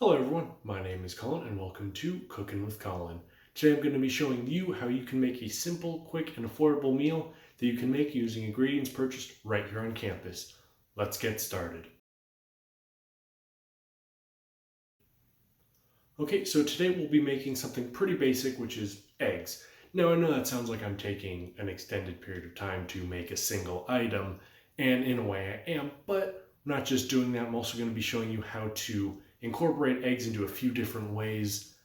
Hello everyone, my name is Collin and welcome to Cookin with Collin. Today I'm going to be showing you how you can make a simple, quick, and affordable meal that you can make using ingredients purchased right here on campus. Let's get started. Okay, so today we'll be making something pretty basic, which is eggs. Now I know that sounds like I'm taking an extended period of time to make a single item, and in a way I am, but I'm not just doing that. I'm also going to be showing you how to incorporate eggs into a few different ways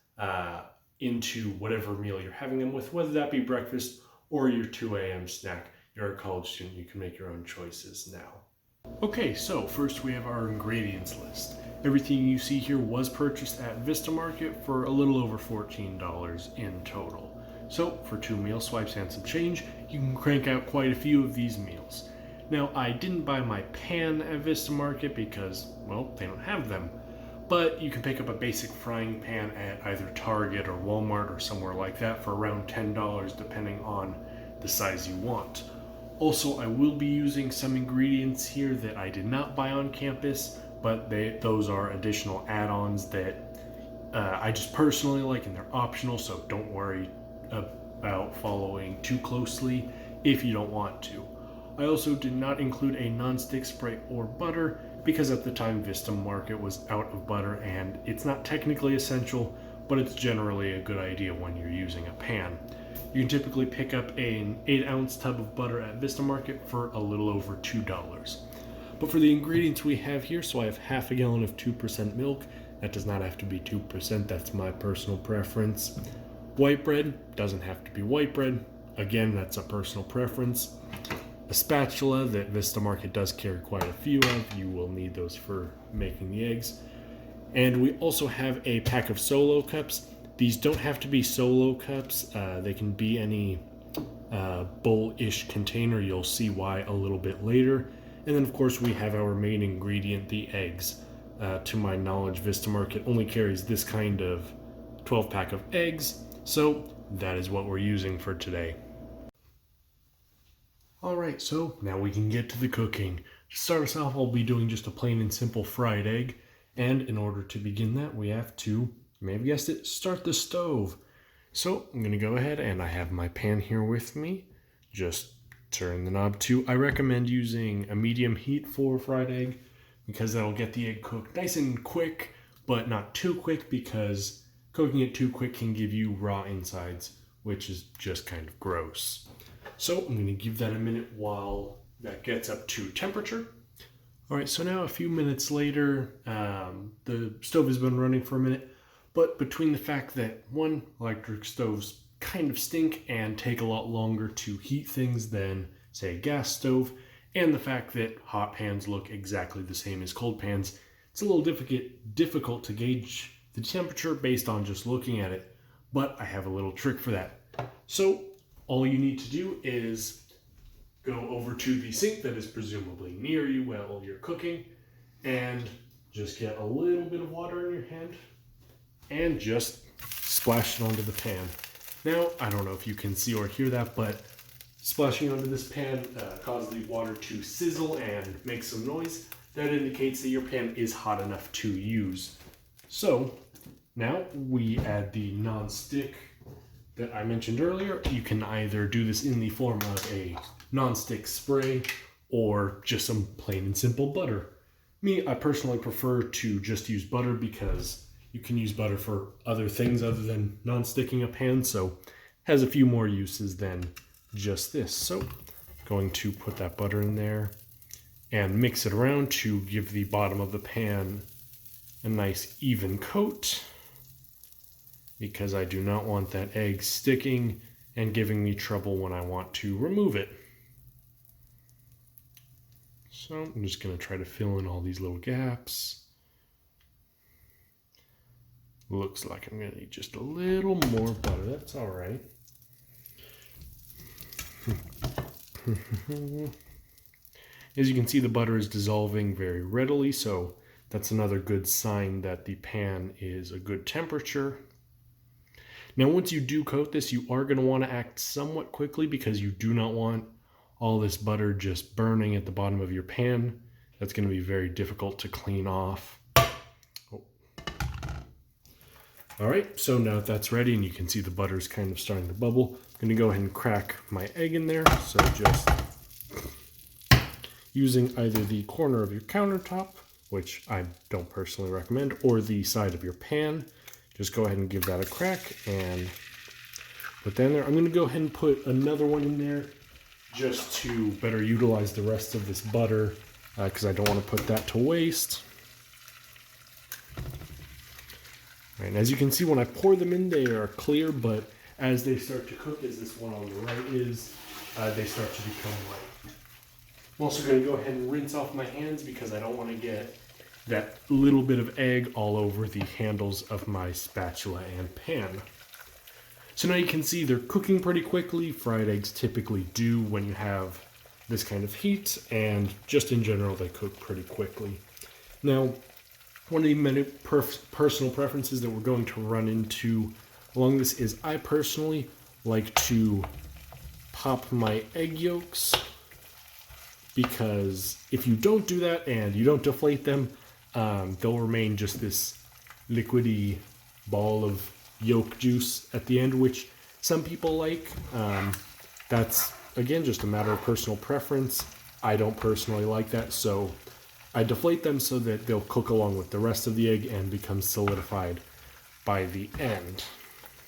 into whatever meal you're having them with, whether that be breakfast or your 2 a.m. snack. You're a college student, you can make your own choices now. Okay, so first we have our ingredients list. Everything you see here was purchased at Vista Market for a little over $14 in total. So for 2 meal swipes and some change, you can crank out quite a few of these meals. Now I didn't buy my pan at Vista Market because, well, they don't have them. But you can pick up a basic frying pan at either Target or Walmart or somewhere like that for around $10 depending on the size you want. Also, I will be using some ingredients here that I did not buy on campus, but those are additional add-ons that I just personally like and they're optional, so don't worry about following too closely if you don't want to. I also did not include a non-stick spray or butter because at the time Vista Market was out of butter and it's not technically essential, but it's generally a good idea when you're using a pan. You can typically pick up an 8-ounce tub of butter at Vista Market for a little over $2. But for the ingredients we have here, so I have half a gallon of 2% milk. That does not have to be 2%, that's my personal preference. White bread doesn't have to be white bread. Again, that's a personal preference. A spatula that Vista Market does carry quite a few of. You will need those for making the eggs. And we also have a pack of solo cups. These don't have to be solo cups. They can be any bowl-ish container. You'll see why a little bit later. And then, of course, we have our main ingredient, the eggs. To my knowledge, Vista Market only carries this kind of 12-pack of eggs. So that is what we're using for today. Alright, so now we can get to the cooking. To start us off, I'll be doing just a plain and simple fried egg. And in order to begin that, we have to, you may have guessed it, start the stove. So I'm going to go ahead and I have my pan here with me. Just turn the knob to. I recommend using a medium heat for fried egg because that'll get the egg cooked nice and quick, but not too quick because cooking it too quick can give you raw insides, which is just kind of gross. So I'm going to give that a minute while that gets up to temperature. All right, so now a few minutes later, the stove has been running for a minute, but between the fact that one, electric stoves kind of stink and take a lot longer to heat things than, say, a gas stove, and the fact that hot pans look exactly the same as cold pans, it's a little difficult to gauge the temperature based on just looking at it, but I have a little trick for that. So all you need to do is go over to the sink that is presumably near you while you're cooking and just get a little bit of water in your hand and just splash it onto the pan. Now, I don't know if you can see or hear that, but splashing onto this pan causes the water to sizzle and make some noise. That indicates that your pan is hot enough to use. So now we add the non-stick that I mentioned earlier. You can either do this in the form of a non-stick spray or just some plain and simple butter. Me, I personally prefer to just use butter because you can use butter for other things other than non-sticking a pan, so it has a few more uses than just this. So going to put that butter in there and mix it around to give the bottom of the pan a nice even coat, because I do not want that egg sticking and giving me trouble when I want to remove it. So I'm just going to try to fill in all these little gaps. Looks like I'm going to need just a little more butter. That's all right. As you can see, the butter is dissolving very readily, so that's another good sign that the pan is a good temperature. Now, once you do coat this, you are going to want to act somewhat quickly because you do not want all this butter just burning at the bottom of your pan. That's going to be very difficult to clean off. Oh. All right, so now that that's ready and you can see the butter's kind of starting to bubble, I'm gonna go ahead and crack my egg in there. So just using either the corner of your countertop, which I don't personally recommend, or the side of your pan, just go ahead and give that a crack and put that in there. I'm gonna go ahead and put another one in there just to better utilize the rest of this butter because I don't want to put that to waste. Right, and as you can see, when I pour them in, they are clear, but as they start to cook, as this one on the right is, they start to become white. I'm also going to go ahead and rinse off my hands because I don't want to get that little bit of egg all over the handles of my spatula and pan. So now you can see they're cooking pretty quickly. Fried eggs typically do when you have this kind of heat, and just in general, they cook pretty quickly. Now, one of the many personal preferences that we're going to run into along this is I personally like to pop my egg yolks, because if you don't do that and you don't deflate them, they'll remain just this liquidy ball of yolk juice at the end, which some people like. That's, again, just a matter of personal preference. I don't personally like that, so I deflate them so that they'll cook along with the rest of the egg and become solidified by the end.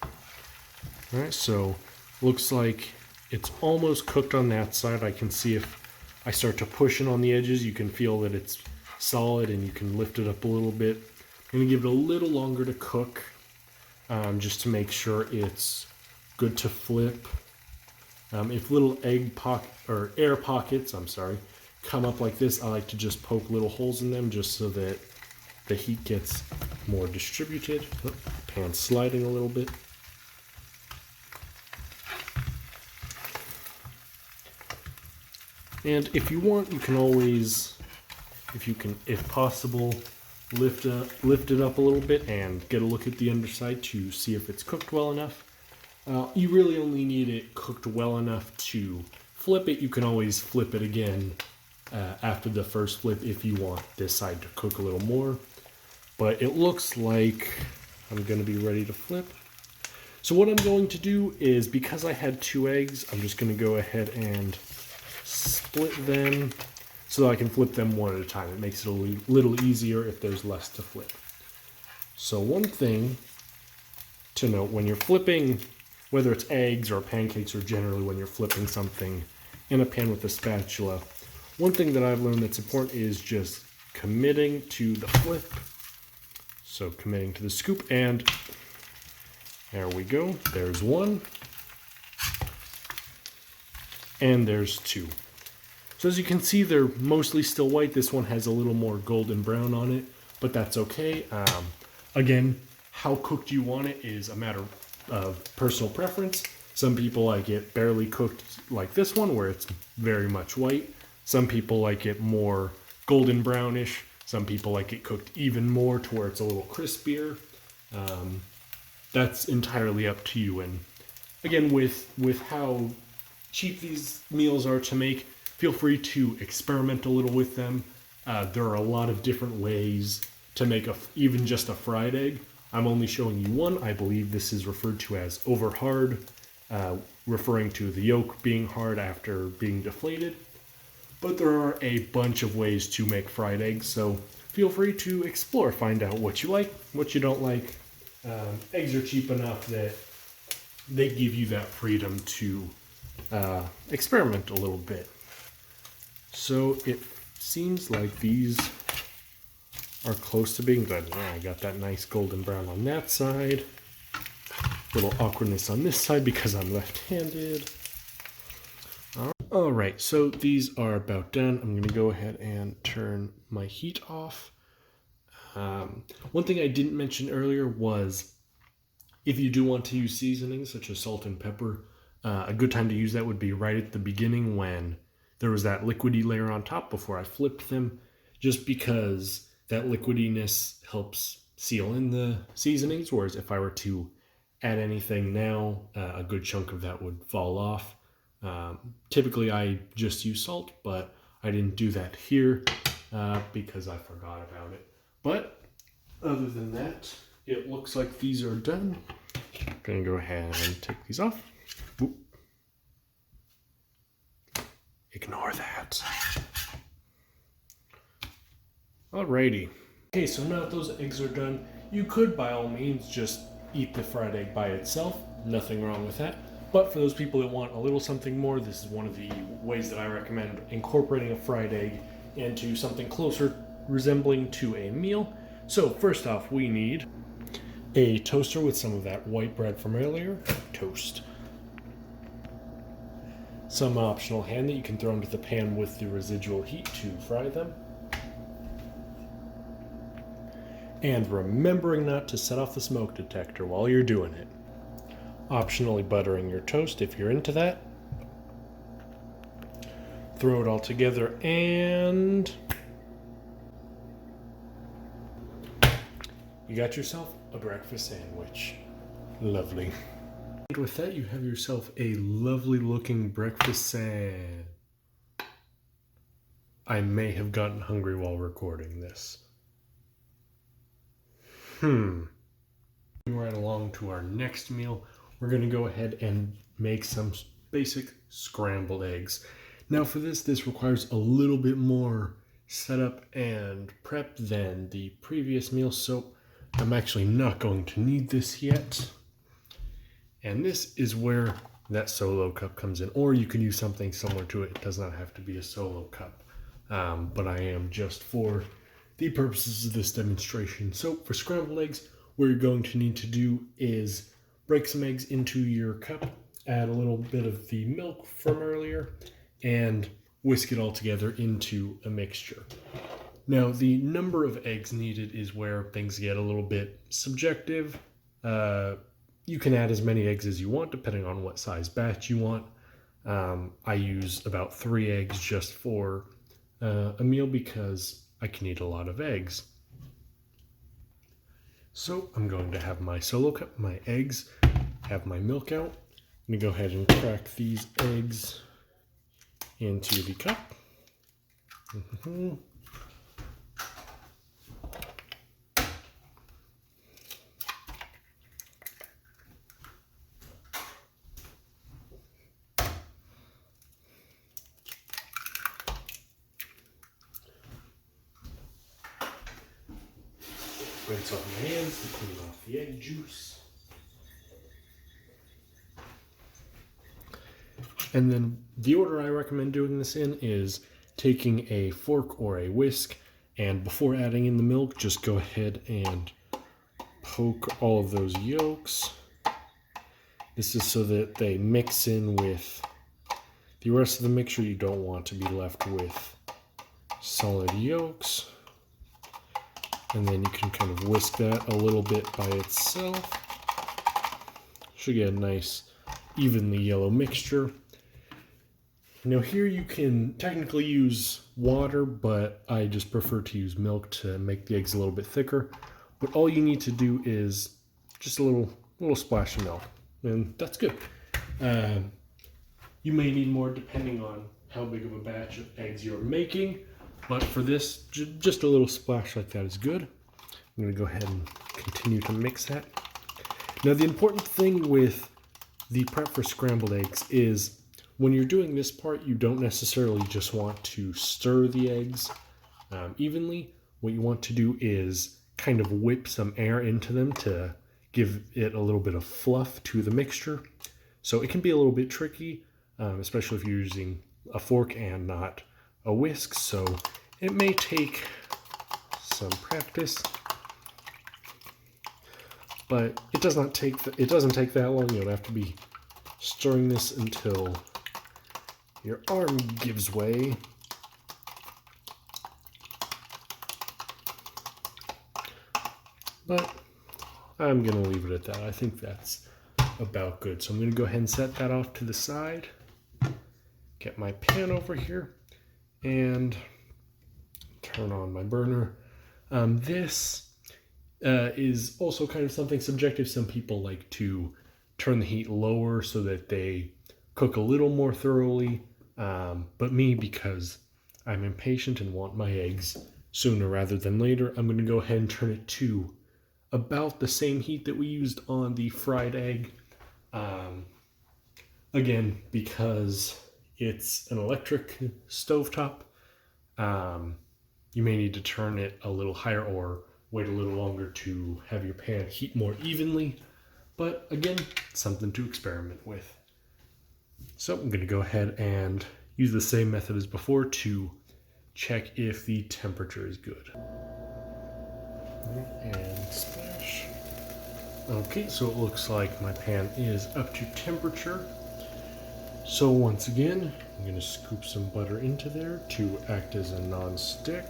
All right, so looks like it's almost cooked on that side. I can see if I start to push it on the edges, you can feel that it's solid and you can lift it up a little bit. I'm gonna give it a little longer to cook, just to make sure it's good to flip. If little air pockets, come up like this, I like to just poke little holes in them just so that the heat gets more distributed. Oh, pan sliding a little bit. And if you want, you can always, if possible, lift it up a little bit and get a look at the underside to see if it's cooked well enough. You really only need it cooked well enough to flip it. You can always flip it again after the first flip if you want this side to cook a little more. But it looks like I'm going to be ready to flip. So what I'm going to do is, because I had 2 eggs, I'm just going to go ahead and split them so that I can flip them one at a time. It makes it a little easier if there's less to flip. So one thing to note when you're flipping, whether it's eggs or pancakes, or generally when you're flipping something in a pan with a spatula, one thing that I've learned that's important is just committing to the flip. So committing to the scoop, and there we go. There's 1. And there's 2. So as you can see, they're mostly still white. This one has a little more golden brown on it, but that's okay. Again, how cooked you want it is a matter of personal preference. Some people like it barely cooked like this one, where it's very much white. Some people like it more golden brownish. Some people like it cooked even more to where it's a little crispier. That's entirely up to you. And again, with how cheap these meals are to make, feel free to experiment a little with them. There are a lot of different ways to make even just a fried egg. I'm only showing you one. I believe this is referred to as over hard, referring to the yolk being hard after being deflated. But there are a bunch of ways to make fried eggs, so feel free to explore, find out what you like, what you don't like. Eggs are cheap enough that they give you that freedom to experiment a little bit. So it seems like these are close to being done. Yeah, I got that nice golden brown on that side. Little awkwardness on this side because I'm left-handed. All right, so these are about done. I'm going to go ahead and turn my heat off. One thing I didn't mention earlier was, if you do want to use seasonings such as salt and pepper, a good time to use that would be right at the beginning when there was that liquidy layer on top before I flipped them, just because that liquidiness helps seal in the seasonings, whereas if I were to add anything now, a good chunk of that would fall off. Typically I just use salt, but I didn't do that here because I forgot about it. But other than that, it looks like these are done. I'm gonna go ahead and take these off. Oop. Ignore that. Alrighty. Okay, so now that those eggs are done, you could by all means just eat the fried egg by itself. Nothing wrong with that. But for those people that want a little something more, this is one of the ways that I recommend incorporating a fried egg into something closer resembling to a meal. So first off, we need a toaster with some of that white bread from earlier. Toast. Some optional ham that you can throw into the pan with the residual heat to fry them. And remembering not to set off the smoke detector while you're doing it. Optionally buttering your toast if you're into that. Throw it all together and you got yourself a breakfast sandwich. Lovely. And with that, you have yourself a lovely looking breakfast sandwich. I may have gotten hungry while recording this. Moving right along to our next meal, we're going to go ahead and make some basic scrambled eggs. Now for this requires a little bit more setup and prep than the previous meal, so I'm actually not going to need this yet. And this is where that solo cup comes in, or you can use something similar to it. It does not have to be a solo cup, but I am just for the purposes of this demonstration. So for scrambled eggs, what you're going to need to do is break some eggs into your cup, add a little bit of the milk from earlier, and whisk it all together into a mixture. Now, the number of eggs needed is where things get a little bit subjective. You can add as many eggs as you want, depending on what size batch you want. I use about 3 eggs just for a meal because I can eat a lot of eggs. So I'm going to have my solo cup, my eggs, have my milk out. I'm going to go ahead and crack these eggs into the cup. Rinse off my hands to clean off the egg juice. And then the order I recommend doing this in is taking a fork or a whisk, and before adding in the milk, just go ahead and poke all of those yolks. This is so that they mix in with the rest of the mixture. You don't want to be left with solid yolks. And then you can kind of whisk that a little bit by itself. Should get a nice, evenly yellow mixture. Now here you can technically use water, but I just prefer to use milk to make the eggs a little bit thicker. But all you need to do is just a little splash of milk, and that's good. You may need more depending on how big of a batch of eggs you're making. But for this, just a little splash like that is good. I'm going to go ahead and continue to mix that. Now the important thing with the prep for scrambled eggs is when you're doing this part, you don't necessarily just want to stir the eggs evenly. What you want to do is kind of whip some air into them to give it a little bit of fluff to the mixture. So it can be a little bit tricky, especially if you're using a fork and not a whisk, so it may take some practice, but it doesn't take that long. You don't have to be stirring this until your arm gives way. But I'm gonna leave it at that. I think that's about good. So I'm gonna go ahead and set that off to the side. Get my pan over here and turn on my burner. This is also kind of something subjective. Some people like to turn the heat lower so that they cook a little more thoroughly. But me, because I'm impatient and want my eggs sooner rather than later, I'm going to go ahead and turn it to about the same heat that we used on the fried egg. Again, because it's an electric stovetop, you may need to turn it a little higher or wait a little longer to have your pan heat more evenly. But again, something to experiment with. So I'm going to go ahead and use the same method as before to check if the temperature is good. And splash. Okay, so it looks like my pan is up to temperature. So once again, I'm going to scoop some butter into there to act as a non-stick.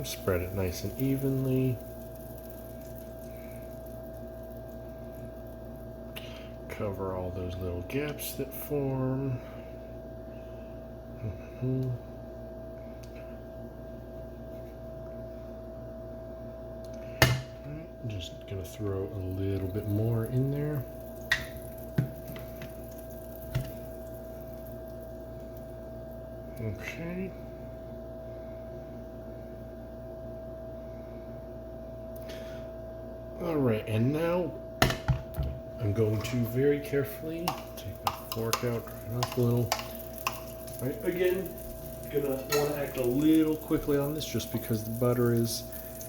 Spread it nice and evenly. Cover all those little gaps that form. Just gonna throw a little bit more in there. Okay. All right, and now I'm going to very carefully take my fork out, turn it up a little. All right, again, gonna want to act a little quickly on this just because the butter is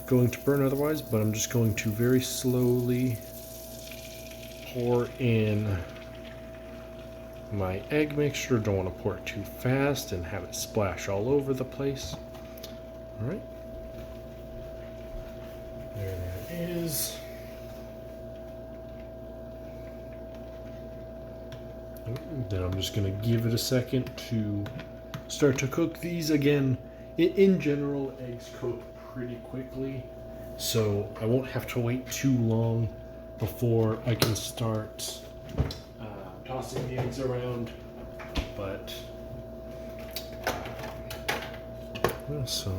going to burn otherwise, but I'm just going to very slowly pour in my egg mixture. Don't want to pour it too fast and have it splash all over the place. All right, there that is. Then I'm just going to give it a second to start to cook. These, again, in general, eggs cook pretty quickly, so I won't have to wait too long before I can start tossing the eggs around. But so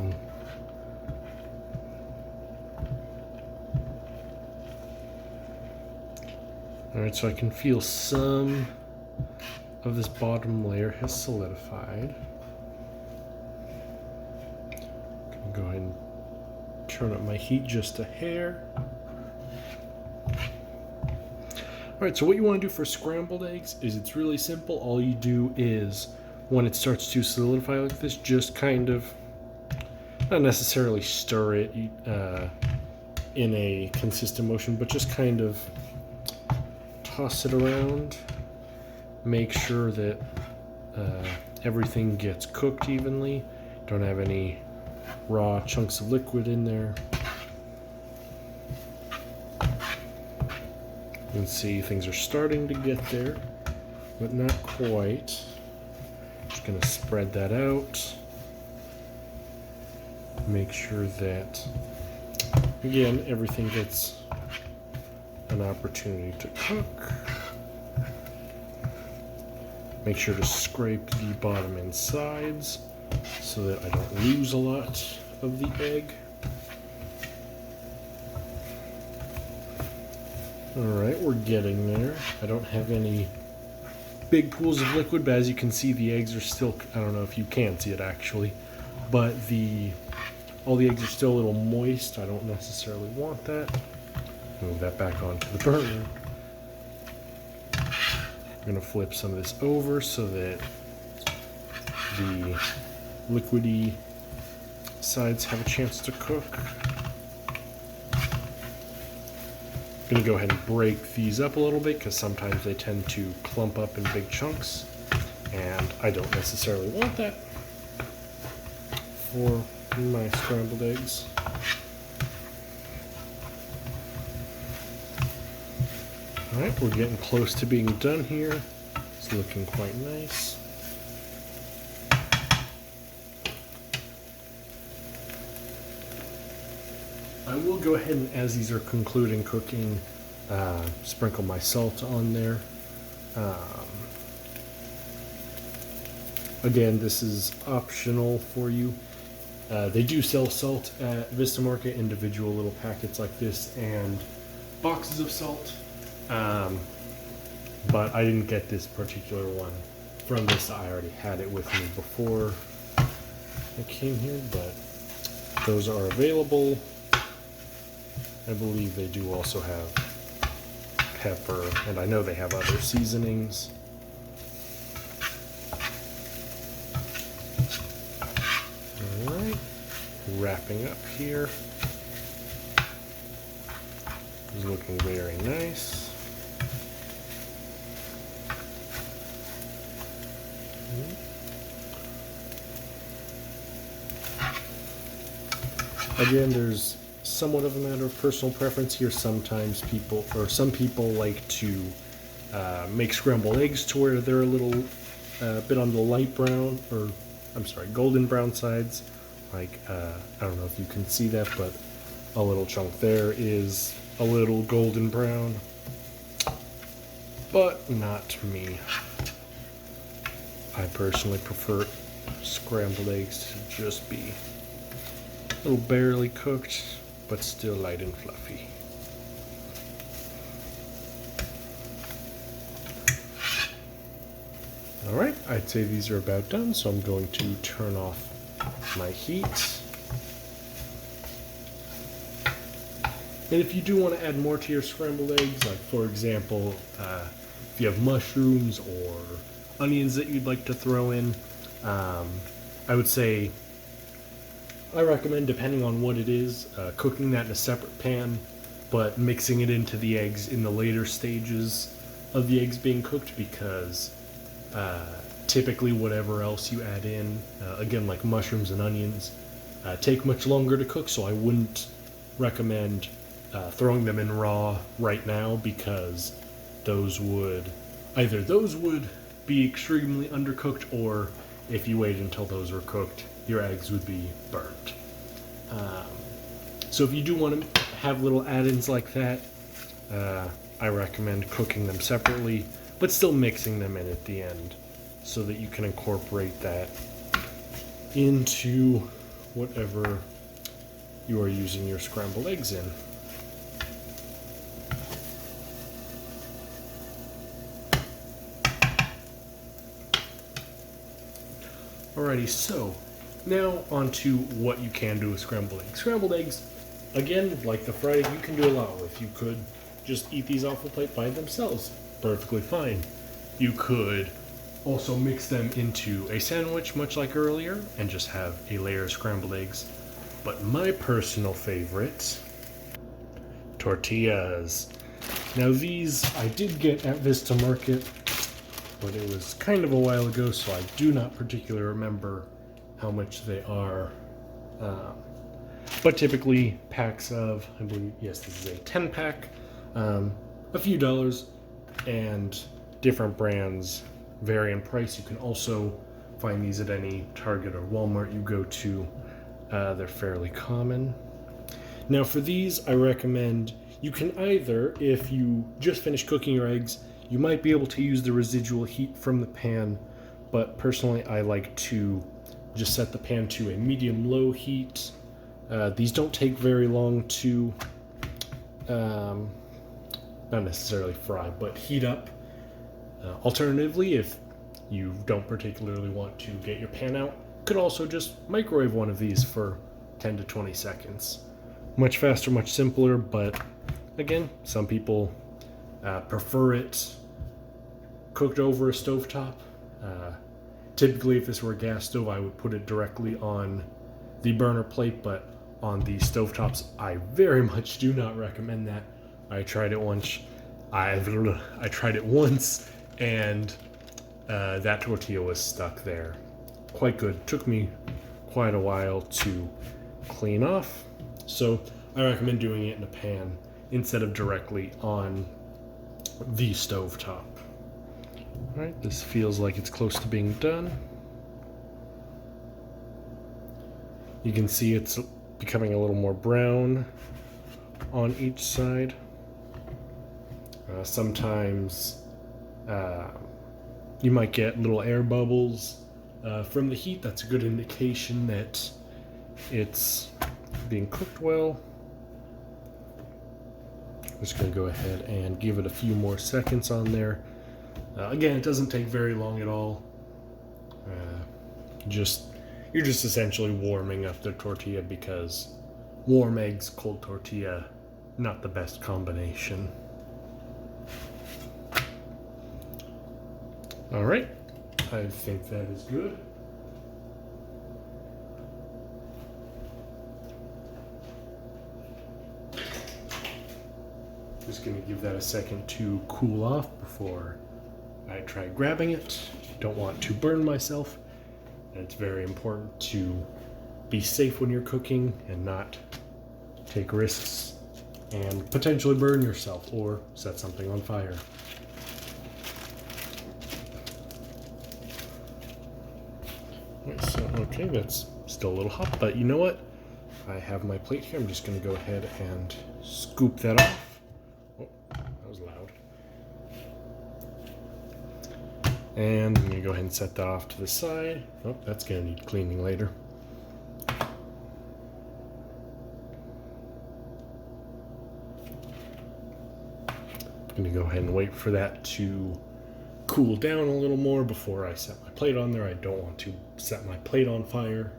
all right, so I can feel some of this bottom layer has solidified. Go ahead and turn up my heat just a hair. Alright, so what you want to do for scrambled eggs is it's really simple. All you do is, when it starts to solidify like this, just kind of, not necessarily stir it in a consistent motion, but just kind of toss it around. Make sure that everything gets cooked evenly. Don't have any raw chunks of liquid in there. You can see things are starting to get there, but not quite. Just going to spread that out. Make sure that, again, everything gets an opportunity to cook. Make sure to scrape the bottom and sides so that I don't lose a lot of the egg. Alright, we're getting there. I don't have any big pools of liquid, but as you can see, the eggs are still, I don't know if you can see it actually, but all the eggs are still a little moist. I don't necessarily want that. Move that back onto the burner. I'm going to flip some of this over so that the liquidy sides have a chance to cook. I'm going to go ahead and break these up a little bit because sometimes they tend to clump up in big chunks, and I don't necessarily want that for my scrambled eggs. Alright, we're getting close to being done here. It's looking quite nice. I will go ahead and, as these are concluding cooking, sprinkle my salt on there. Again, this is optional for you. They do sell salt at Vista Market, individual little packets like this, and boxes of salt. But I didn't get this particular one from this. I already had it with me before. that came here, but those are available. I believe they do also have pepper, and I know they have other seasonings. Alright, wrapping up here. It's looking very nice. Again, there's somewhat of a matter of personal preference here. Sometimes some people like to make scrambled eggs to where they're a little bit on the light brown, or I'm sorry, golden brown sides. Like, I don't know if you can see that, but a little chunk there is a little golden brown. But not me. I personally prefer scrambled eggs to just be a little barely cooked, but still light and fluffy. Alright, I'd say these are about done, so I'm going to turn off my heat. And if you do want to add more to your scrambled eggs, like for example, if you have mushrooms or onions that you'd like to throw in, I would say I recommend, depending on what it is, cooking that in a separate pan, but mixing it into the eggs in the later stages of the eggs being cooked, because typically whatever else you add in, again like mushrooms and onions, take much longer to cook, so I wouldn't recommend throwing them in raw right now, because those would be extremely undercooked, or if you wait until those are cooked, your eggs would be burnt. So if you do want to have little add-ins like that, I recommend cooking them separately, but still mixing them in at the end so that you can incorporate that into whatever you are using your scrambled eggs in. Alrighty, so now on to what you can do with scrambled eggs. Scrambled eggs, again, like the fried egg, you can do a lot with. You could just eat these off the plate by themselves, perfectly fine. You could also mix them into a sandwich, much like earlier, and just have a layer of scrambled eggs. But my personal favorite, tortillas. Now these I did get at Vista Market, but it was kind of a while ago, so I do not particularly remember how much they are. But typically packs of, I believe, yes, this is a 10-pack, a few dollars, and different brands vary in price. You can also find these at any Target or Walmart you go to. They're fairly common. Now for these, I recommend you can either, if you just finished cooking your eggs, you might be able to use the residual heat from the pan, but personally I like to just set the pan to a medium-low heat. These don't take very long to, not necessarily fry, but heat up. Alternatively, if you don't particularly want to get your pan out, you could also just microwave one of these for 10 to 20 seconds. Much faster, much simpler, but again, some people prefer it cooked over a stovetop. Typically, if this were a gas stove, I would put it directly on the burner plate, but on the stovetops, I very much do not recommend that. I tried it once. I tried it once, and that tortilla was stuck there. Quite good. Took me quite a while to clean off, so I recommend doing it in a pan instead of directly on the stovetop. Alright, this feels like it's close to being done. You can see it's becoming a little more brown on each side. Sometimes you might get little air bubbles from the heat. That's a good indication that it's being cooked well. I'm just going to go ahead and give it a few more seconds on there. Again, it doesn't take very long at all. Just You're just essentially warming up the tortilla because warm eggs, cold tortilla, not the best combination. All right, I think that is good. Just gonna give that a second to cool off before I try grabbing it. Don't want to burn myself. And it's very important to be safe when you're cooking and not take risks and potentially burn yourself or set something on fire. So, okay, that's still a little hot, but you know what? I have my plate here. I'm just going to go ahead and scoop that off. Oh, that was loud. And I'm going to go ahead and set that off to the side. Oh, that's going to need cleaning later. I'm going to go ahead and wait for that to cool down a little more before I set my plate on there. I don't want to set my plate on fire.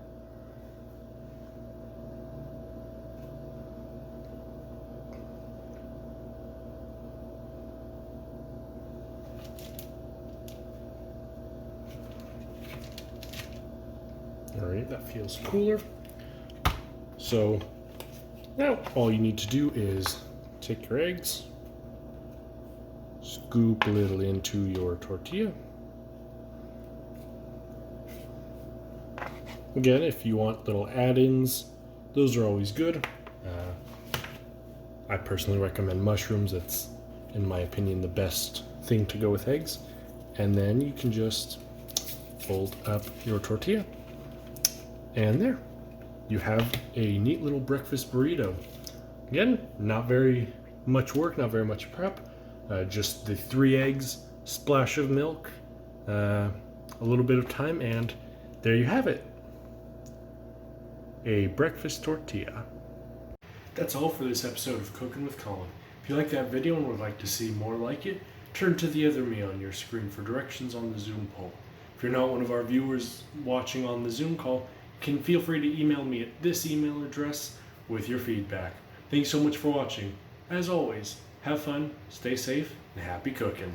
All right, that feels cooler. So now all you need to do is take your eggs, scoop a little into your tortilla. Again, if you want little add-ins, those are always good. I personally recommend mushrooms. It's, in my opinion, the best thing to go with eggs. And then you can just fold up your tortilla. And there, you have a neat little breakfast burrito. Again, not very much work, not very much prep. Just the 3 eggs, splash of milk, a little bit of time, and there you have it. A breakfast tortilla. That's all for this episode of Cookin' with Collin. If you like that video and would like to see more like it, turn to the other me on your screen for directions on the Zoom poll. If you're not one of our viewers watching on the Zoom call, you can feel free to email me at this email address with your feedback. Thanks so much for watching. As always, have fun, stay safe, and happy cooking.